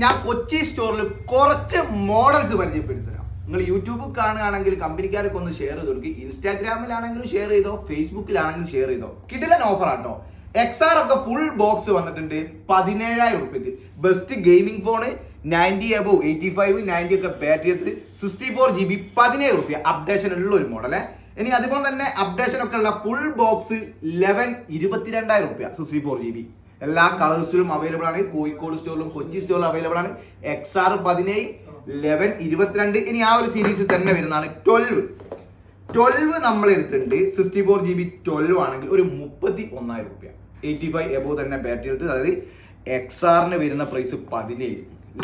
ഞാൻ കൊച്ചി സ്റ്റോറിൽ കുറച്ച് മോഡൽസ് പരിചയപ്പെടുത്തരാം. നിങ്ങൾ യൂട്യൂബ് കാണുകയാണെങ്കിൽ കമ്പനിക്കാർക്ക് ഒന്ന് ഷെയർ ചെയ്ത് കൊടുക്കുക. ഇൻസ്റ്റാഗ്രാമിലാണെങ്കിലും ഷെയർ ചെയ്തോ, ഫേസ്ബുക്കിലാണെങ്കിലും ഷെയർ ചെയ്തോ. കിടിലൻ ഓഫർ ആട്ടോ. XR ഒക്കെ ഫുൾ ബോക്സ് വന്നിട്ടുണ്ട് 17,000 രൂപയ്ക്ക്. ബെസ്റ്റ് ഗെയിമിംഗ് ഫോണ് 90 above 85 90 ഒക്കെ ബാറ്ററി 64 GB 17,000 രൂപ. അപ്ഡേഷൻ ഉള്ള ഒരു മോഡലേ. ഇനി അതുപോലെ തന്നെ അപ്ഡേഷൻ ഒക്കെ ഉള്ള ഫുൾ ബോക്സ് 22,000 രൂപ 64 GB. എല്ലാ കളേഴ്സിലും അവൈലബിൾ ആണ്. കോഴിക്കോട് സ്റ്റോറിലും കൊച്ചി സ്റ്റോറിലും അവൈലബിൾ ആണ്. XR 17, 11, 22. ഇനി ആ ഒരു സീരീസ് തന്നെ വരുന്നതാണ് 12 നമ്മൾ എടുത്തിട്ടുണ്ട്. 64 GB 12 ആണെങ്കിൽ ഒരു 31,000 രൂപ. 85 എബോ തന്നെ ബാറ്ററി എടുത്ത്. അതായത് XR വരുന്ന പ്രൈസ് 17,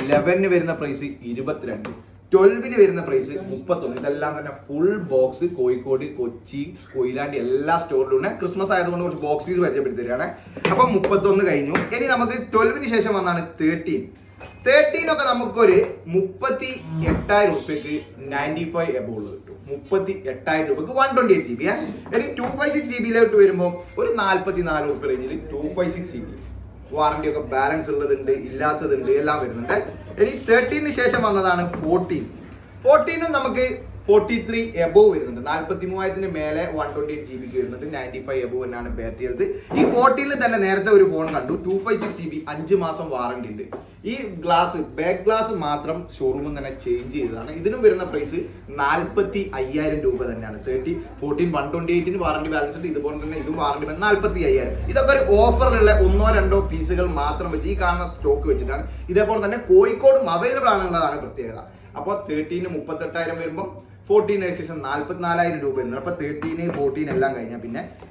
11 വരുന്ന പ്രൈസ് 22, 12 വരുന്ന പ്രൈസ് 31. ഇതെല്ലാം തന്നെ ഫുൾ ബോക്സ് കോഴിക്കോട്, കൊച്ചി, കൊയിലാണ്ടി എല്ലാ സ്റ്റോറിലും. ക്രിസ്മസ് ആയതുകൊണ്ട് കുറച്ച് ബോക്സ് പീസ് പരിചയപ്പെടുത്തി തരികയാണ്. അപ്പൊ 31 കഴിഞ്ഞു. ഇനി നമുക്ക് 12 ശേഷം വന്നാണ് 13 ഒക്കെ നമുക്കൊരു 38,000 രൂപയ്ക്ക് 95 എബോൾ കിട്ടും. 38,000 രൂപയ്ക്ക് 128 GB. ഇനി 256 GB വരുമ്പോൾ ഒരു 44 രൂപ റേഞ്ചിൽ 256 GB. വാറണ്ടി ഒക്കെ ബാലൻസ് ഉള്ളതുണ്ട്, ഇല്ലാത്തതുണ്ട്, എല്ലാം വരുന്നുണ്ട്. ഇനി 13 ശേഷം വന്നതാണ് 14 നമുക്ക് 43 എബോ വരുന്നുണ്ട്. 43,000 മേലെ 128 GB വരുന്നുണ്ട്. 95 എബോ എന്നാണ് ബാറ്ററി എടുത്ത്. ഈ 14 തന്നെ നേരത്തെ ഒരു ഫോൺ കണ്ടു, 256 GB 5 മാസം വാറണ്ടി ഉണ്ട്. ഈ ഗ്ലാസ് ബാക്ക് ഗ്ലാസ് മാത്രം ഷോറൂമിൽ തന്നെ ചേഞ്ച് ചെയ്തതാണ്. ഇതിനും വരുന്ന പ്രൈസ് 45,000 രൂപ തന്നെയാണ്. 14 128 വാറണ്ടി ബാലൻസ് ഉണ്ട്. ഇതുപോലെ തന്നെ ഇതും വാറണ്ടി 45,000. ഇതൊക്കെ ഒരു ഓഫറിലുള്ള 1-2 പീസുകൾ മാത്രം വെച്ച് ഈ കാണുന്ന സ്റ്റോക്ക് വെച്ചിട്ടാണ്. ഇതേപോലെ തന്നെ കോഴിക്കോടും അവൈലബിൾ ആണെന്നുള്ളതാണ് പ്രത്യേകത. അപ്പോൾ 13 38,000 വരുമ്പോൾ 14 ഏകദേശം 44,000 രൂപ വരുന്നത്. അപ്പോൾ 13 14 എല്ലാം കഴിഞ്ഞാൽ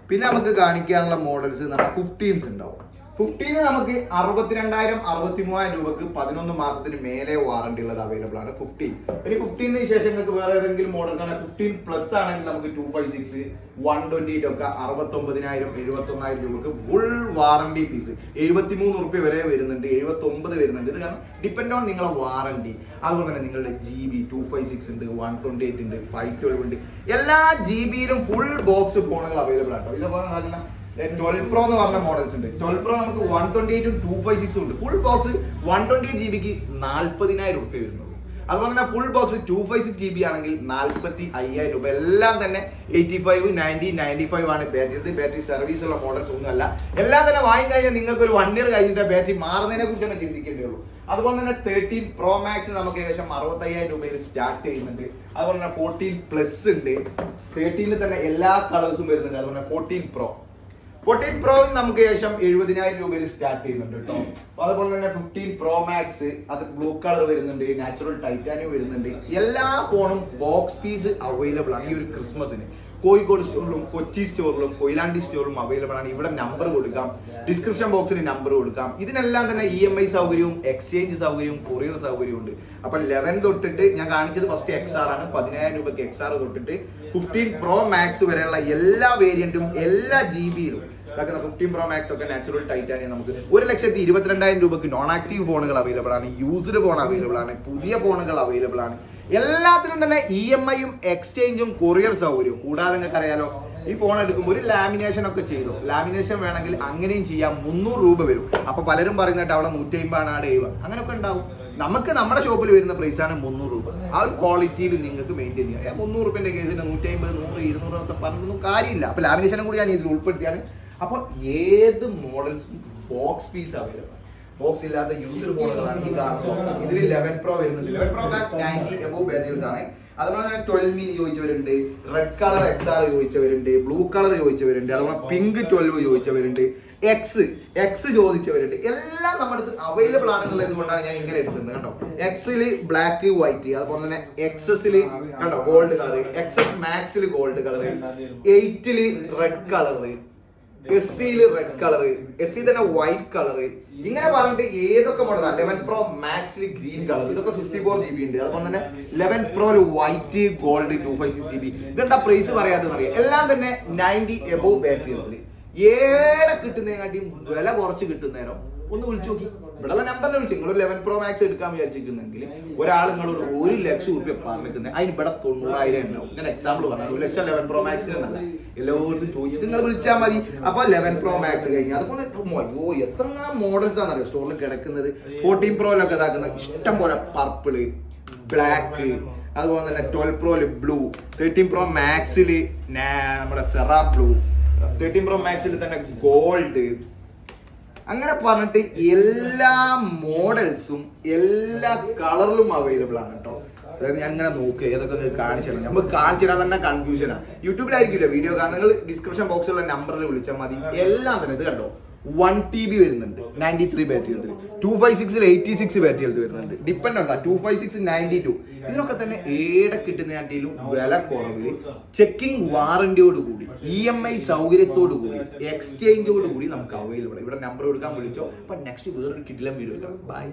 പിന്നെ നമുക്ക് കാണിക്കാനുള്ള മോഡൽസ് എന്ന് പറഞ്ഞാൽ 15s ഉണ്ടാവും. 15 നമുക്ക് 62,000 63,000 രൂപക്ക് 11 മാസത്തിന് മേലെ വാറണ്ടി ഉള്ളത് അവൈലബിൾ ആണ്. 15 ഇനി 15 ശേഷം നിങ്ങൾക്ക് വേറെ ഏതെങ്കിലും മോഡൽസ് ആണ് 15 പ്ലസ് ആണെങ്കിൽ നമുക്ക് 256 128 ഒക്കെ 69,000 71,000 രൂപക്ക് ഫുൾ വാറണ്ടി പീസ്. 73 രൂപ വരെ വരുന്നുണ്ട്, 79 വരുന്നുണ്ട്. ഇത് കാരണം ഡിപ്പെൻഡ് ഓൺ നിങ്ങളെ വാറണ്ടി. അതുപോലെ തന്നെ നിങ്ങളുടെ GB 256 ഉണ്ട്, 128 ഉണ്ട്, 512 ഉണ്ട്. എല്ലാ GB-യിലും ഫുൾ ബോക്സ് ഫോണുകൾ അവൈലബിൾ ആട്ടോ. ഇതുപോലെ 12 Pro എന്ന് പറഞ്ഞ മോഡൽസ് ഉണ്ട്. 12 Pro നമുക്ക് 128 256 ഉണ്ട്. ഫുൾ ബോക്സ് 128 GB-ക്ക് 40,000 രൂപ വരുന്നുള്ളൂ. അതുപോലെ തന്നെ ഫുൾ ബോക്സ് 256 GB ആണെങ്കിൽ 45,000 രൂപ. എല്ലാം തന്നെ 85 90 95 ആണ് ബാറ്ററി. ബാറ്ററി സർവീസ് ഉള്ള മോഡൽസ് ഒന്നുമല്ല. എല്ലാം തന്നെ വാങ്ങി കഴിഞ്ഞാൽ നിങ്ങൾക്ക് ഒരു 1 ഇയർ കഴിഞ്ഞിട്ട് ബാറ്ററി മാറുന്നതിനെ കുറിച്ചാണ് ചിന്തിക്കേണ്ടതുള്ളൂ. അതുപോലെ തന്നെ 13 Pro Max നമുക്ക് ഏകദേശം 65,000 രൂപയിൽ സ്റ്റാർട്ട് ചെയ്യുന്നുണ്ട്. അതുപോലെ തന്നെ 14 പ്ലസ് ഉണ്ട്. 13 തന്നെ എല്ലാ കളേഴ്സും വരുന്നുണ്ട്. അതുപോലെ 14 Pro നമുക്ക് ഏകദേശം 70,000 രൂപയിൽ സ്റ്റാർട്ട് ചെയ്യുന്നുണ്ട് കേട്ടോ. അതുപോലെ തന്നെ 15 Pro Max അത് ബ്ലൂ കളർ വരുന്നുണ്ട്, നാച്ചുറൽ ടൈറ്റാനിയം വരുന്നുണ്ട്. എല്ലാ ഫോണും ബോക്സ് പീസ് അവൈലബിൾ ആണ്. ഈ ഒരു ക്രിസ്മസിന് കോഴിക്കോട് സ്റ്റോറിലും കൊച്ചി സ്റ്റോറിലും കൊയിലാണ്ടി സ്റ്റോറിലും അവൈലബിൾ ആണ്. ഇവിടെ നമ്പർ കൊടുക്കാം, ഡിസ്ക്രിപ്ഷൻ ബോക്സിൽ നമ്പർ കൊടുക്കാം. ഇതിനെല്ലാം തന്നെ EMI സൗകര്യവും എക്സ്ചേഞ്ച് സൗകര്യവും കൊറിയർ സൗകര്യവും ഉണ്ട്. അപ്പൊ 11 തൊട്ടിട്ട് ഞാൻ കാണിച്ചത് ഫസ്റ്റ് XR ആണ്. 10,000 രൂപയ്ക്ക് XR തൊട്ടിട്ട് 15 Pro Max വരെയുള്ള എല്ലാ വേരിയന്റും എല്ലാ GB-യിലും 15 Pro Max ഒക്കെ നാച്ചുറൽ ടൈറ്റാനിയം നമുക്ക് 1,22,000 രൂപയ്ക്ക് നോൺ ആക്റ്റീവ് ഫോണുകൾ അവൈലബിൾ ആണ്. യൂസ്ഡ് ഫോൺ അവൈലബിൾ ആണ്. പുതിയ ഫോണുകൾ അവൈലബിൾ ആണ്. എല്ലാത്തിനും തന്നെ EMI-യും എക്സ്ചേഞ്ചും കൊറിയർ സൗകര്യവും. കൂടാതെ നിങ്ങൾക്ക് അറിയാലോ, ഈ ഫോൺ എടുക്കുമ്പോൾ ഒരു ലാമിനേഷൻ ഒക്കെ ചെയ്തു. ലാമിനേഷൻ വേണമെങ്കിൽ അങ്ങനെയും ചെയ്യാം. 300 രൂപ വരും. അപ്പൊ പലരും പറയുന്നിട്ട് അവിടെ 150 ആണ്, അവിടെ 70 അങ്ങനെയൊക്കെ ഉണ്ടാവും. നമുക്ക് നമ്മുടെ ഷോപ്പിൽ വരുന്ന പ്രൈസാണ് 300 രൂപ. ആ ഒരു ക്വാളിറ്റിയിൽ നിങ്ങൾക്ക് മെയിൻറ്റെയിൻ ചെയ്യാം. 300 രൂപേന്റെ കേസിന് 150 100 200 ഒക്കെ പറഞ്ഞൊന്നും കാര്യമില്ല. അപ്പൊ ലാമിനേഷനും കൂടി ഞാൻ ഇതിൽ ഉൾപ്പെടുത്തിയാണ്. അപ്പോൾ ഏത് മോഡൽസും ബോക്സ് പീസ് അവൈലബിൾ. ബോക്സ് ഇല്ലാത്ത യൂസ്ഡ് ഫോണുകളാണ് ഈ കാണുന്നത്. ഇതിൽ 11 Pro വരുന്നുണ്ട്. 11 Pro 90 എബോവ് ബാറ്ററി. അതുപോലെ തന്നെ 12 mini ചോദിച്ചവരുണ്ട്, റെഡ് കളർ XR ചോദിച്ചവരുണ്ട്, ബ്ലൂ കളർ ചോദിച്ചവരുണ്ട്, അതുപോലെ പിങ്ക് 12 ചോദിച്ചവരുണ്ട്, എക്സ് ചോദിച്ചവരുണ്ട്. എല്ലാം നമ്മുടെ അടുത്ത് അവൈലബിൾ ആണെന്നുള്ളത് കൊണ്ടാണ് ഞാൻ ഇങ്ങനെ എടുക്കുന്നത് കണ്ടോ. എക്സില് ബ്ലാക്ക് വൈറ്റ്, അതുപോലെ തന്നെ XS-ല് കണ്ടോ ഗോൾഡ് കളർ, XS Max-ല് ഗോൾഡ് കളർ, 8-ല് റെഡ് കളർ, SE-ല് റെഡ് കളർ, SE തന്നെ വൈറ്റ് കളർ. ഇങ്ങനെ പറഞ്ഞിട്ട് ഏതൊക്കെ മോഡലാണ്. 11 Pro Max-ല് ഗ്രീൻ കളർ, ഇതൊക്കെ 64 GB ഉണ്ട്. അതുപോലെ തന്നെ 11 Pro-ല് വൈറ്റ് ഗോൾഡ് 256 GB. ഇതെന്താ പ്രൈസ് പറയാതെന്ന് അറിയാം. എല്ലാം തന്നെ 90 എബോവ് ബാറ്ററി ഉണ്ട്. ഏടെ കിട്ടുന്നതിനെക്കാട്ടിയും വില കുറച്ച് കിട്ടുന്നേരം ഒന്ന് വിളിച്ചു നോക്കി. ഇവിടെയുള്ള നമ്പറിൽ വിളിച്ചു നിങ്ങൾ 11 Pro Max എടുക്കാൻ വിചാരിച്ചിരിക്കുന്നെങ്കിൽ ഒരാൾ നിങ്ങളൊരു 1 ലക്ഷം രൂപ പറഞ്ഞിരിക്കുന്നത് അതിന് ഇവിടെ 90,000 ഉണ്ടാവും. ഞാൻ എക്സാമ്പിൾ പറഞ്ഞു 1 ലക്ഷം 11 Pro Max എന്നല്ല, എല്ലാവർക്കും ചോദിച്ചിട്ട് നിങ്ങൾ വിളിച്ചാൽ മതി. അപ്പൊ 11 Pro Max കഴിഞ്ഞാൽ അതുപോലെ അയ്യോ എത്ര മോഡൽസ് ആണെന്നറിയോ സ്റ്റോറിൽ കിടക്കുന്നത്. 14 Proയിലൊക്കെ ഇതാക്കുന്നത് ഇഷ്ടം പോലെ പർപ്പിള്, ബ്ലാക്ക്, അതുപോലെ തന്നെ 12 Proയില് ബ്ലൂ, 13 Pro Maxല് നമ്മുടെ സെറാ ബ്ലൂ, 13 Pro Maxല് തന്നെ ഗോൾഡ്, അങ്ങനെ പറഞ്ഞിട്ട് എല്ലാ മോഡൽസും എല്ലാ കളറിലും അവൈലബിൾ ആണ് കേട്ടോ. അതായത് ഞാൻ ഇങ്ങനെ നോക്കുക ഏതൊക്കെ കാണിച്ചു തരാം. നമുക്ക് കാണിച്ചു തരാൻ തന്നെ കൺഫ്യൂഷനാണ്. യൂട്യൂബിലായിരിക്കില്ല വീഡിയോ കാണാൻ, നിങ്ങൾ ഡിസ്ക്രിപ്ഷൻ ബോക്സിലുള്ള നമ്പറിൽ വിളിച്ചാൽ മതി. എല്ലാം തന്നെ ഇത് കണ്ടോ 1 TB വരുന്നുണ്ട്, 93 ബാറ്ററി എടുത്ത്, 256 86 ബാറ്ററി എടുത്ത് വരുന്നുണ്ട്. ഡിപ്പെൻഡ് ആണ് 256 92. ഇതിനൊക്കെ തന്നെ ഏടെ കിട്ടുന്നതിനാട്ടിലും വില കുറവില്, ചെക്കിംഗ് വാറന്റിയോട് കൂടി, EMI സൗകര്യത്തോടു കൂടി, എക്സ്ചേഞ്ചോട് കൂടി നമുക്ക് അവൈലബിൾ. ഇവിടെ നമ്പർ കൊടുക്കാൻ വിളിച്ചോ. അപ്പൊ നെക്സ്റ്റ് വേറൊരു കിടിലം വീഡിയോ എടുക്കണം. ബൈ.